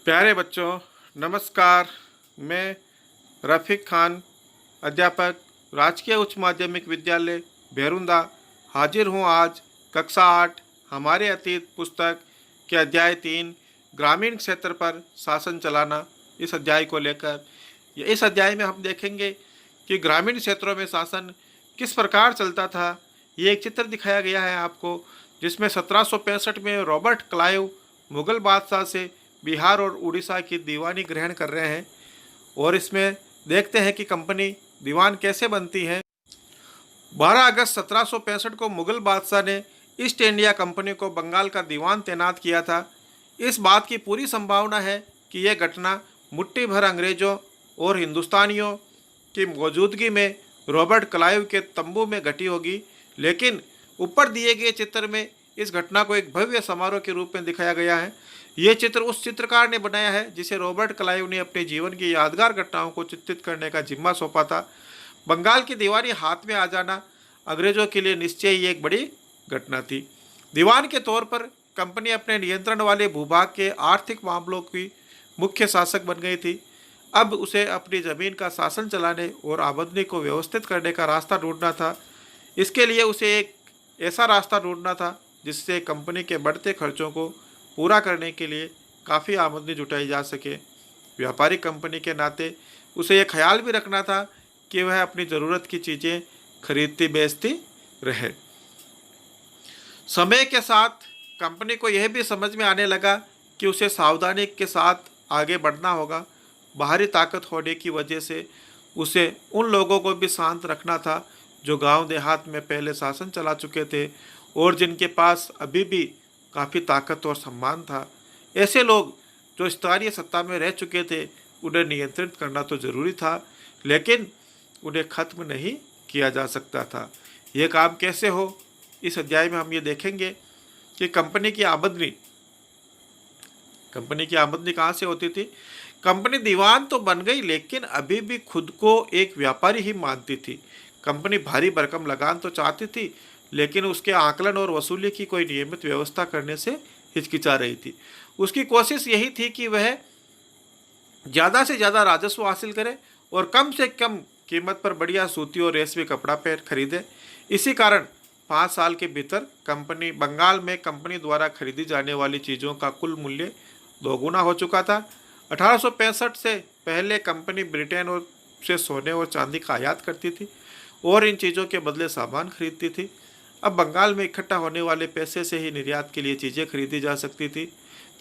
प्यारे बच्चों, नमस्कार। मैं रफ़ीक खान, अध्यापक, राजकीय उच्च माध्यमिक विद्यालय भेरुंदा, हाजिर हूँ आज कक्षा 8 हमारे अतीत पुस्तक के अध्याय 3 ग्रामीण क्षेत्र पर शासन चलाना, इस अध्याय को लेकर। इस अध्याय में हम देखेंगे कि ग्रामीण क्षेत्रों में शासन किस प्रकार चलता था। ये एक चित्र दिखाया गया है आपको, जिसमें 1765 में रॉबर्ट क्लाइव मुगल बादशाह से बिहार और उड़ीसा की दीवानी ग्रहण कर रहे हैं। और इसमें देखते हैं कि कंपनी दीवान कैसे बनती है। 12 अगस्त 1765 को मुगल बादशाह ने ईस्ट इंडिया कंपनी को बंगाल का दीवान तैनात किया था। इस बात की पूरी संभावना है कि यह घटना मुट्ठी भर अंग्रेजों और हिंदुस्तानियों की मौजूदगी में रॉबर्ट क्लाइव के तंबू में घटी होगी, लेकिन ऊपर दिए गए चित्र में इस घटना को एक भव्य समारोह के रूप में दिखाया गया है। ये चित्र उस चित्रकार ने बनाया है जिसे रॉबर्ट क्लाइव ने अपने जीवन की यादगार घटनाओं को चित्रित करने का जिम्मा सौंपा था। बंगाल की दीवानी हाथ में आ जाना अंग्रेजों के लिए निश्चय ही एक बड़ी घटना थी। दीवान के तौर पर कंपनी अपने नियंत्रण वाले भूभाग के आर्थिक मामलों की मुख्य शासक बन गई थी। अब उसे अपनी ज़मीन का शासन चलाने और आमदनी को व्यवस्थित करने का रास्ता ढूंढना था। इसके लिए उसे एक ऐसा रास्ता ढूंढना था जिससे कंपनी के बढ़ते खर्चों को पूरा करने के लिए काफ़ी आमदनी जुटाई जा सके। व्यापारिक कंपनी के नाते उसे यह ख्याल भी रखना था कि वह अपनी ज़रूरत की चीज़ें खरीदती बेचती रहे। समय के साथ कंपनी को यह भी समझ में आने लगा कि उसे सावधानी के साथ आगे बढ़ना होगा। बाहरी ताकत होने की वजह से उसे उन लोगों को भी शांत रखना था जो गांव देहात में पहले शासन चला चुके थे और जिनके पास अभी भी काफ़ी ताकत और सम्मान था। ऐसे लोग जो स्थानीय सत्ता में रह चुके थे, उन्हें नियंत्रित करना तो ज़रूरी था, लेकिन उन्हें खत्म नहीं किया जा सकता था। ये काम कैसे हो, इस अध्याय में हम ये देखेंगे कि कंपनी की आमदनी कहाँ से होती थी। कंपनी दीवान तो बन गई, लेकिन अभी भी खुद को एक व्यापारी ही मानती थी। कंपनी भारी भरकम लगान तो चाहती थी, लेकिन उसके आकलन और वसूली की कोई नियमित व्यवस्था करने से हिचकिचा रही थी। उसकी कोशिश यही थी कि वह ज़्यादा से ज़्यादा राजस्व हासिल करे और कम से कम कीमत पर बढ़िया सूती और रेशमी कपड़ा पैर खरीदे। इसी कारण 5 साल के भीतर बंगाल में कंपनी द्वारा खरीदी जाने वाली चीज़ों का कुल मूल्य दोगुना हो चुका था। 1865 से पहले कंपनी ब्रिटेन और से सोने और चांदी का आयात करती थी और इन चीज़ों के बदले सामान खरीदती थी। अब बंगाल में इकट्ठा होने वाले पैसे से ही निर्यात के लिए चीज़ें खरीदी जा सकती थी।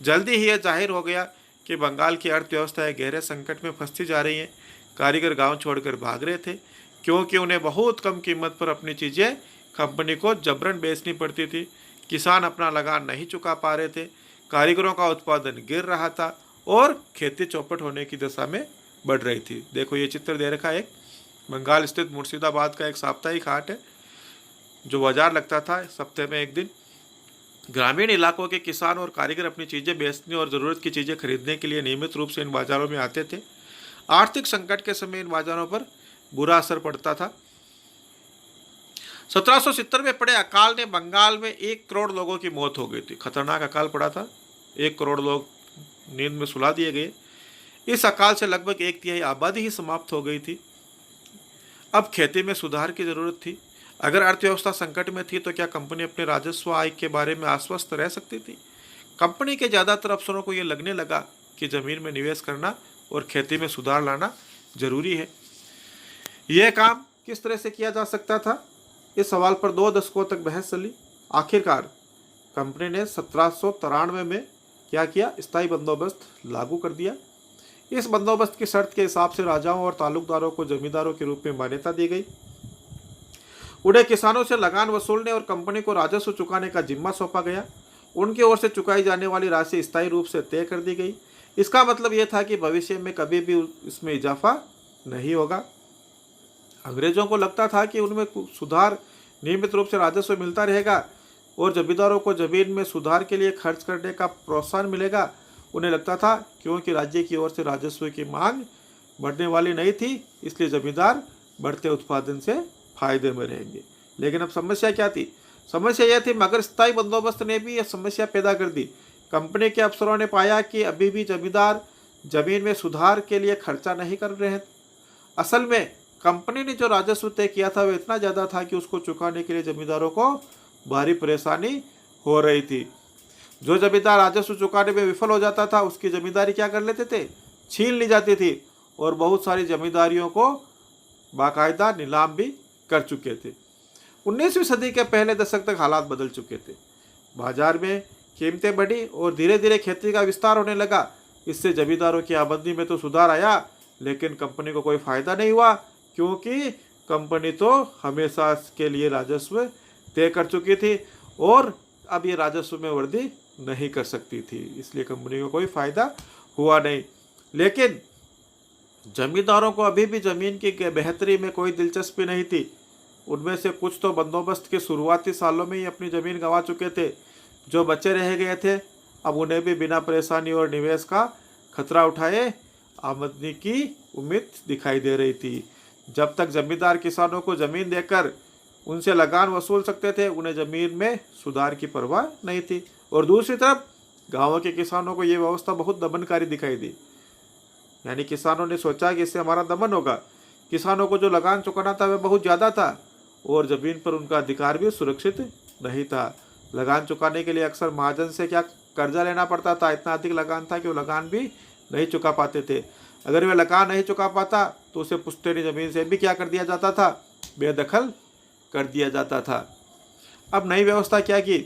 जल्दी ही यह जाहिर हो गया कि बंगाल की अर्थव्यवस्था एक गहरे संकट में फंसती जा रही है। कारीगर गांव छोड़कर भाग रहे थे क्योंकि उन्हें बहुत कम कीमत पर अपनी चीज़ें कंपनी को जबरन बेचनी पड़ती थी। किसान अपना लगान नहीं चुका पा रहे थे, कारीगरों का उत्पादन गिर रहा था और खेती चौपट होने की दशा में बढ़ रही थी। देखो ये चित्र दे रखा है, एक बंगाल स्थित मुर्शिदाबाद का एक साप्ताहिक हाट है जो बाजार लगता था सप्ताह में एक दिन। ग्रामीण इलाकों के किसान और कारीगर अपनी चीज़ें बेचने और ज़रूरत की चीज़ें खरीदने के लिए नियमित रूप से इन बाज़ारों में आते थे। आर्थिक संकट के समय इन बाज़ारों पर बुरा असर पड़ता था। 1770 में पड़े अकाल ने बंगाल में 1 करोड़ लोगों की मौत हो गई थी। खतरनाक अकाल पड़ा था, 1 करोड़ लोग नींद में सुला दिए गए। इस अकाल से लगभग 1/3 आबादी ही समाप्त हो गई थी। अब खेती में सुधार की ज़रूरत थी। अगर अर्थव्यवस्था संकट में थी तो क्या कंपनी अपने राजस्व आय के बारे में आश्वस्त रह सकती थी? कंपनी के ज़्यादातर अफसरों को यह लगने लगा कि ज़मीन में निवेश करना और खेती में सुधार लाना जरूरी है। यह काम किस तरह से किया जा सकता था, इस सवाल पर 2 दशकों तक बहस चली। आखिरकार कंपनी ने 1793 में क्या किया, स्थायी बंदोबस्त लागू कर दिया। इस बंदोबस्त की शर्त के हिसाब से राजाओं और तालुकदारों को जमींदारों के रूप में मान्यता दी गई। उन्हें किसानों से लगान वसूलने और कंपनी को राजस्व चुकाने का जिम्मा सौंपा गया। उनकी ओर से चुकाई जाने वाली राशि स्थायी रूप से तय कर दी गई। इसका मतलब यह था कि भविष्य में कभी भी इसमें इजाफा नहीं होगा। अंग्रेजों को लगता था कि उनमें सुधार नियमित रूप से राजस्व मिलता रहेगा और जमींदारों को जमीन में सुधार के लिए खर्च करने का प्रोत्साहन मिलेगा। उन्हें लगता था क्योंकि राज्य की ओर से राजस्व की मांग बढ़ने वाली नहीं थी, इसलिए जमींदार बढ़ते उत्पादन से फायदे में रहेंगे। लेकिन अब समस्या क्या थी? समस्या यह थी, मगर स्थायी बंदोबस्त ने भी यह समस्या पैदा कर दी कंपनी के अफसरों ने पाया कि अभी भी जमींदार जमीन में सुधार के लिए खर्चा नहीं कर रहे हैं। असल में कंपनी ने जो राजस्व तय किया था वह इतना ज़्यादा था कि उसको चुकाने के लिए जमींदारों को भारी परेशानी हो रही थी। जो जमींदार राजस्व चुकाने में विफल हो जाता था उसकी जमींदारी क्या कर लेते थे, छीन ली जाती थी और बहुत सारी जमींदारियों को बाकायदा नीलाम भी कर चुके थे। 19वीं सदी के पहले दशक तक हालात बदल चुके थे। बाजार में कीमतें बढ़ी और धीरे धीरे खेती का विस्तार होने लगा। इससे जमींदारों की आमदनी में तो सुधार आया, लेकिन कंपनी को कोई फायदा नहीं हुआ, क्योंकि कंपनी तो हमेशा के लिए राजस्व तय कर चुकी थी और अब ये राजस्व में वृद्धि नहीं कर सकती थी, इसलिए कंपनी को कोई फायदा हुआ नहीं। लेकिन जमींदारों को अभी भी जमीन की बेहतरी में कोई दिलचस्पी नहीं थी। उनमें से कुछ तो बंदोबस्त के शुरुआती सालों में ही अपनी ज़मीन गंवा चुके थे। जो बचे रह गए थे अब उन्हें भी बिना परेशानी और निवेश का खतरा उठाए आमदनी की उम्मीद दिखाई दे रही थी। जब तक जमींदार किसानों को ज़मीन देकर उनसे लगान वसूल सकते थे, उन्हें ज़मीन में सुधार की परवाह नहीं थी। और दूसरी तरफ गाँव के किसानों को ये व्यवस्था बहुत दमनकारी दिखाई दी। यानी किसानों ने सोचा कि इससे हमारा दमन होगा। किसानों को जो लगान चुकाना था वह बहुत ज़्यादा था और ज़मीन पर उनका अधिकार भी सुरक्षित नहीं था। लगान चुकाने के लिए अक्सर महाजन से क्या कर्जा लेना पड़ता था। इतना अधिक लगान था कि वो लगान भी नहीं चुका पाते थे। अगर वह लगान नहीं चुका पाता तो उसे पुश्तैनी ज़मीन से भी क्या कर दिया जाता था, बेदखल कर दिया जाता था। अब नई व्यवस्था क्या की,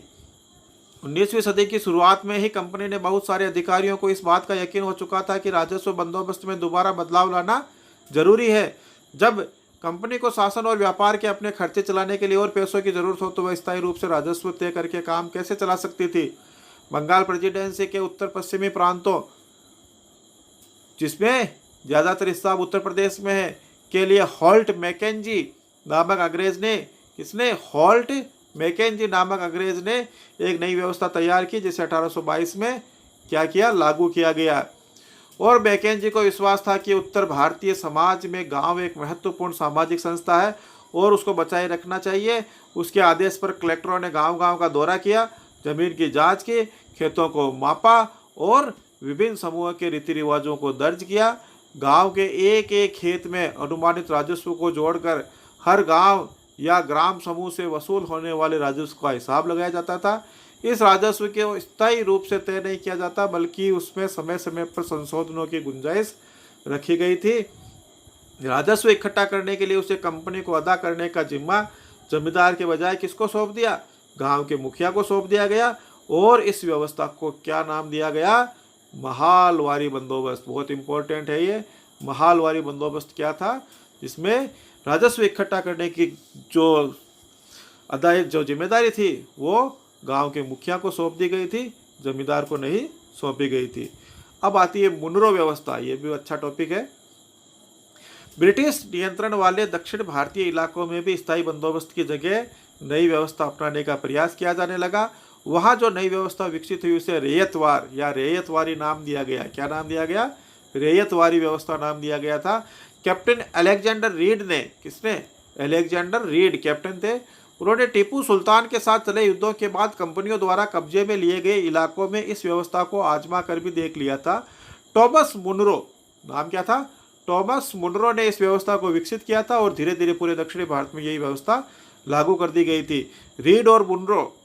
19वीं सदी की शुरुआत में ही कंपनी ने बहुत सारे अधिकारियों को इस बात का यकीन हो चुका था कि राजस्व बंदोबस्त में दोबारा बदलाव लाना जरूरी है। जब कंपनी को शासन और व्यापार के अपने खर्चे चलाने के लिए और पैसों की जरूरत हो तो वह स्थायी रूप से राजस्व तय करके काम कैसे चला सकती थी। बंगाल प्रेसिडेंसी के उत्तर पश्चिमी प्रांतों, जिसमें ज़्यादातर हिस्सा उत्तर प्रदेश में है, के लिए हॉल्ट मैकेंजी नामक अंग्रेज ने एक नई व्यवस्था तैयार की, जिसे 1822 में क्या किया, लागू किया गया। और मैकेंजी को विश्वास था कि उत्तर भारतीय समाज में गांव एक महत्वपूर्ण सामाजिक संस्था है और उसको बचाए रखना चाहिए। उसके आदेश पर कलेक्टरों ने गांव-गांव का दौरा किया, जमीन की जांच की, खेतों को मापा और विभिन्न समूह के रीति रिवाजों को दर्ज किया। गांव के एक एक खेत में अनुमानित राजस्व को जोड़कर हर गांव या ग्राम समूह से वसूल होने वाले राजस्व का हिसाब लगाया जाता था। इस राजस्व को स्थायी रूप से तय नहीं किया जाता, बल्कि उसमें समय समय पर संशोधनों की गुंजाइश रखी गई थी। राजस्व इकट्ठा करने के लिए उसे कंपनी को अदा करने का जिम्मा जमींदार के बजाय किसको सौंप दिया, गांव के मुखिया को सौंप दिया गया। और इस व्यवस्था को क्या नाम दिया गया, महालवारी बंदोबस्त। बहुत इंपॉर्टेंट है ये महालवारी बंदोबस्त। क्या था, जिसमें राजस्व इकट्ठा करने की जो जिम्मेदारी थी वो गांव के मुखिया को सौंप दी गई थी, जमींदार को नहीं सौंपी गई थी। अब आती है मुनरो व्यवस्था। ये भी अच्छा टॉपिक है। ब्रिटिश नियंत्रण वाले दक्षिण भारतीय इलाकों में भी स्थायी बंदोबस्त की जगह नई व्यवस्था अपनाने का प्रयास किया जाने लगा। वहाँ जो नई व्यवस्था विकसित हुई उसे रेयतवार या रेयतवारी नाम दिया गया। क्या नाम दिया गया, रेयतवारी व्यवस्था नाम दिया गया था। कैप्टन अलेक्जेंडर रीड ने, किसने, अलेक्जेंडर रीड कैप्टन थे। उन्होंने टीपू सुल्तान के साथ चले युद्धों के बाद कंपनियों द्वारा कब्जे में लिए गए इलाकों में इस व्यवस्था को आजमा कर भी देख लिया था। टॉमस मुनरो, नाम क्या था, टॉमस मुनरो ने इस व्यवस्था को विकसित किया था और धीरे धीरे पूरे दक्षिणी भारत में यही व्यवस्था लागू कर दी गई थी। रीड और मुनरो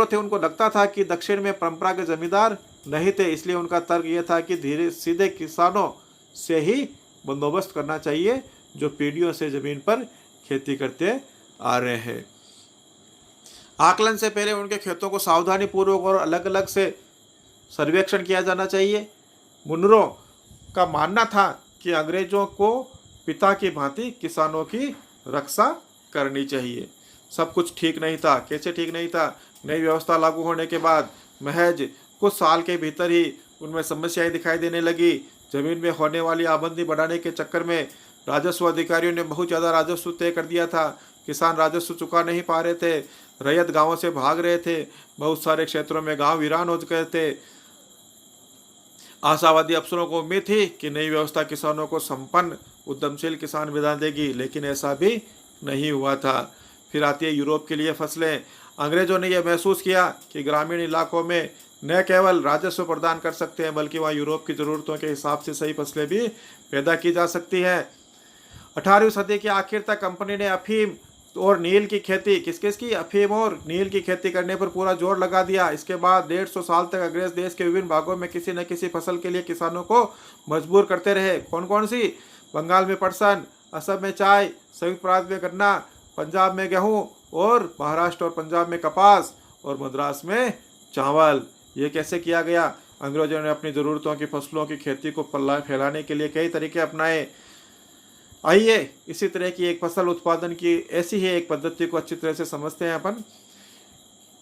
थे, उनको लगता था कि दक्षिण में परंपरागत जमींदार नहीं थे, इसलिए उनका तर्क यह था कि सीधे किसानों से ही बंदोबस्त करना चाहिए जो पीढ़ियों से जमीन पर खेती करते आ रहे हैं। आकलन से पहले उनके खेतों को सावधानी पूर्वक और अलग अलग से सर्वेक्षण किया जाना चाहिए। मुनरो का मानना था कि अंग्रेजों को पिता की भांति किसानों की रक्षा करनी चाहिए। सब कुछ ठीक नहीं था। कैसे ठीक नहीं था, नई व्यवस्था लागू होने के बाद महज कुछ साल के भीतर ही उनमें समस्याएं दिखाई देने लगी। जमीन में होने वाली आमदनी बढ़ाने के चक्कर में राजस्व अधिकारियों ने बहुत ज़्यादा राजस्व तय कर दिया था। किसान राजस्व चुका नहीं पा रहे थे, रैयत गांवों से भाग रहे थे, बहुत सारे क्षेत्रों में गांव वीरान हो गए थे। आशावादी अफसरों को उम्मीद थी कि नई व्यवस्था किसानों को संपन्न उद्यमशील किसान बना देगी, लेकिन ऐसा भी नहीं हुआ था। फिर आती है यूरोप के लिए फसलें। अंग्रेजों ने यह महसूस किया कि ग्रामीण इलाकों में न केवल राजस्व प्रदान कर सकते हैं बल्कि वहाँ यूरोप की ज़रूरतों के हिसाब से सही फसलें भी पैदा की जा सकती है। 18वीं सदी के आखिर तक कंपनी ने अफीम और नील की खेती किसकी अफीम और नील की खेती करने पर पूरा जोर लगा दिया। इसके बाद 150 साल तक अंग्रेज देश के विभिन्न भागों में किसी न किसी फसल के लिए किसानों को मजबूर करते रहे। कौन कौन सी? बंगाल में पटसन, असम में चाय, संयुक्त प्रांत में गन्ना, पंजाब में गेहूं और महाराष्ट्र और पंजाब में कपास और मद्रास में चावल। ये कैसे किया गया? अंग्रेजों ने अपनी ज़रूरतों की फसलों की खेती को फैलाने के लिए कई तरीके अपनाए। आइए इसी तरह की एक फसल उत्पादन की ऐसी ही एक पद्धति को अच्छी तरह से समझते हैं अपन।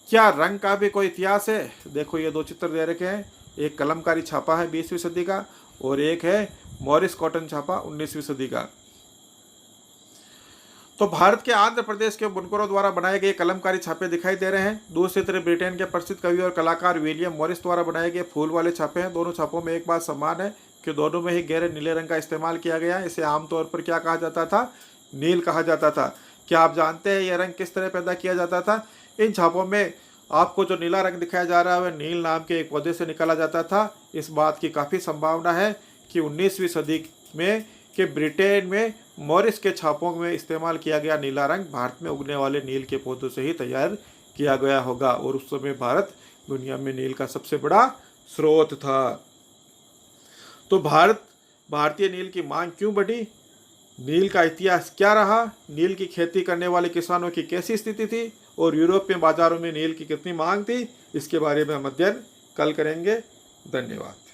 क्या रंग का भी कोई इतिहास है? देखो ये दो चित्र दे रखे हैं, एक कलमकारी छापा है 20वीं सदी का और एक है मॉरिस कॉटन छापा 19वीं सदी का। तो भारत के आंध्र प्रदेश के बुनकरों द्वारा बनाए गए कलमकारी छापे दिखाई दे रहे हैं। दूसरी तरफ ब्रिटेन के प्रसिद्ध कवि और कलाकार विलियम मॉरिस द्वारा बनाए गए फूल वाले छापे हैं। दोनों छापों में एक बात समान है कि दोनों में ही गहरे नीले रंग का इस्तेमाल किया गया है। इसे आमतौर पर क्या कहा जाता था? नील कहा जाता था। क्या आप जानते हैं यह रंग किस तरह पैदा किया जाता था? इन छापों में आपको जो नीला रंग दिखाया जा रहा है वह नील नाम के एक पौधे से निकाला जाता था। इस बात की काफ़ी संभावना है कि 19वीं सदी में कि ब्रिटेन में मॉरिस के छापों में इस्तेमाल किया गया नीला रंग भारत में उगने वाले नील के पौधों से ही तैयार किया गया होगा और उस समय भारत दुनिया में नील का सबसे बड़ा स्रोत था। तो भारतीय नील की मांग क्यों बढ़ी? नील का इतिहास क्या रहा? नील की खेती करने वाले किसानों की कैसी स्थिति थी और यूरोपीय बाजारों में नील की कितनी मांग थी? इसके बारे में हम अध्ययन कल करेंगे। धन्यवाद।